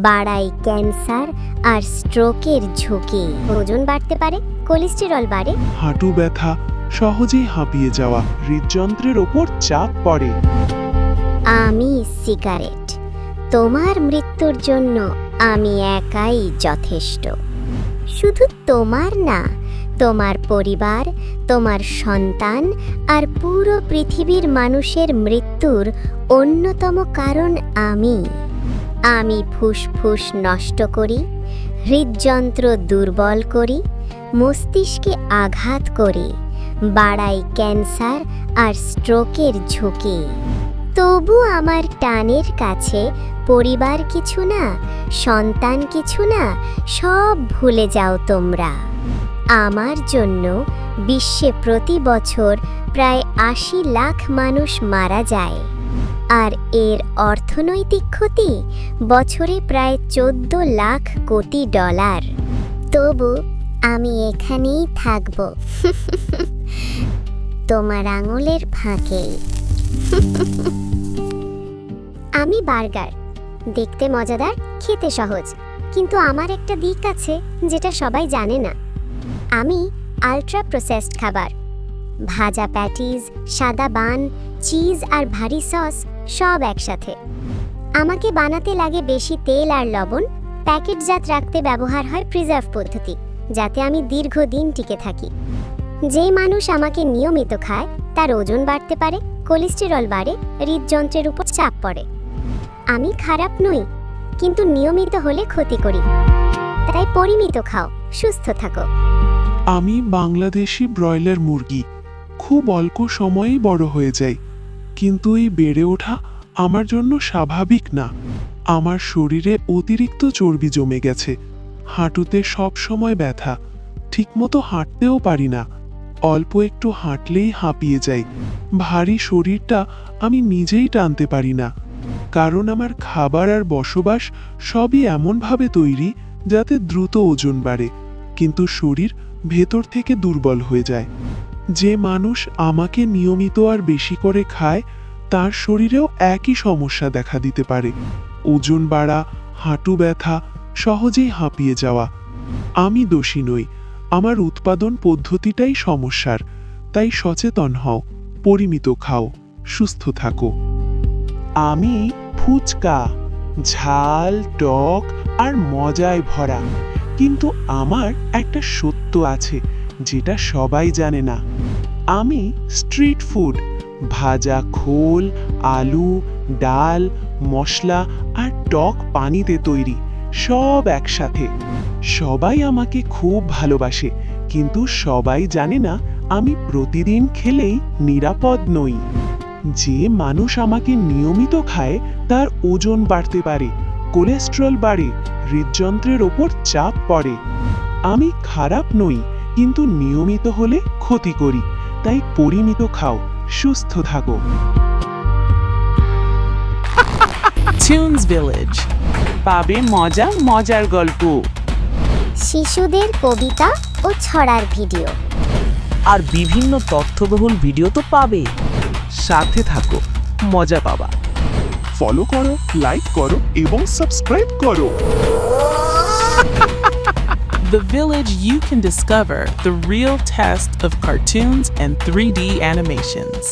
বাড়ায় ক্যান্সার আর স্ট্রোকের ঝুঁকি। ওজন বাড়তে পারে, কোলেস্টেরল বাড়ে, হাঁটু ব্যথা, সহজেই হাঁপিয়ে যাওয়া, হৃদযন্ত্রের ওপর চাপ পড়ে। আমি সিগারেট। তোমার মৃত্যুর জন্য আমি একাই যথেষ্ট। শুধু তোমার না, তোমার পরিবার, তোমার সন্তান আর পুরো পৃথিবীর মানুষের মৃত্যুর অন্যতম কারণ আমি ফুসফুস নষ্ট করি, হৃদযন্ত্র দুর্বল করি, মস্তিষ্কে আঘাত করি, বাড়াই ক্যান্সার আর স্ট্রোকের ঝুঁকি। তবু আমার টানের কাছে পরিবার কিছু না, সন্তান কিছু না, সব ভুলে যাও তোমরা। আমার জন্য বিশ্বে প্রতি বছর প্রায় ৮০ লাখ মানুষ মারা যায়, আর এর অর্থনৈতিক ক্ষতি বছরে প্রায় ১৪ লাখ কোটি ডলার। তবু আমি এখানেই থাকব, তোমার আঙুলের ফাঁকেই। আমি বার্গার, দেখতে মজাদার, খেতে সহজ, কিন্তু আমার একটা দিক আছে যেটা সবাই জানে না। আমি আলট্রা প্রসেসড খাবার, ভাজা প্যাটিস, সাদা বান, চিজ আর ভারী সস সব একসাথে। আমাকে বানাতে লাগে বেশি তেল আর লবণ, প্যাকেটজাত রাখতে ব্যবহার হয় প্রিজার্ভ পদ্ধতি, যাতে আমি দীর্ঘদিন টিকে থাকি। যেই মানুষ আমাকে নিয়মিত খায় তার ওজন বাড়তে পারে, কোলেস্টেরল বাড়ে, হৃদযন্ত্রের উপর চাপ পড়ে। আমি খারাপ নই, কিন্তু নিয়মিত হলে ক্ষতি করি। তাই পরিমিত খাও, সুস্থ থাকো। আমি বাংলাদেশি ব্রয়লার মুরগি, খুব অল্প সময়েই বড় হয়ে যায়, কিন্তু এই বেড়ে ওঠা আমার জন্য স্বাভাবিক না। আমার শরীরে অতিরিক্ত চর্বি জমে গেছে, হাঁটুতে সব সময় ব্যথা, ঠিকমতো হাঁটতেও পারি না, অল্প একটু হাঁটলেই হাঁপিয়ে যাই। ভারী শরীরটা আমি নিজেই টানতে পারি না, কারণ আমার খাবার আর বসবাস সবই এমনভাবে তৈরি যাতে দ্রুত ওজন বাড়ে, কিন্তু শরীর ভেতর থেকে দুর্বল হয়ে যায়। যে মানুষ আমাকে নিয়মিত আর বেশি করে খায় তার শরীরেও একই সমস্যা দেখা দিতে পারে, ওজন বাড়া, হাঁটু ব্যথা, সহজেই হাঁপিয়ে যাওয়া। আমি দোষী নই, আমার উৎপাদন পদ্ধতিটাই সমস্যার। তাই সচেতন হও, পরিমিত খাও, সুস্থ থাকো। আমি ফুচকা, ঝাল, টক আর মজায় ভরা, কিন্তু আমার একটা সত্য আছে যেটা সবাই জানে না। আমি স্ট্রিট ফুড, ভাজা খোল, আলু, ডাল, মশলা আর টক পানিতে তৈরি, সব একসাথে। সবাই আমাকে খুব ভালোবাসে, কিন্তু সবাই জানে না আমি প্রতিদিন খেলেই নিরাপদ নই। যে মানুষ আমাকে নিয়মিত খায় তার ওজন বাড়তে পারে, কোলেস্টেরল বাড়ে, হৃদযন্ত্রের ওপর চাপ পড়ে। আমি খারাপ নই, কিন্তু নিয়মিত হলে ক্ষতি করি। তাই পরিমিত খাও, সুস্থ থাকো। Tunes Village পাবে মজা মজার গল্প শিশুদের কবিতা ও ছড়ার ভিডিও, আর বিভিন্ন তথ্যবহুল ভিডিও তো পাবে। সাথে থাকো, মজা পাবা। ফলো করো, লাইক করো এবং সাবস্ক্রাইব করো। The Village, you can discover the real test of cartoons and 3D animations.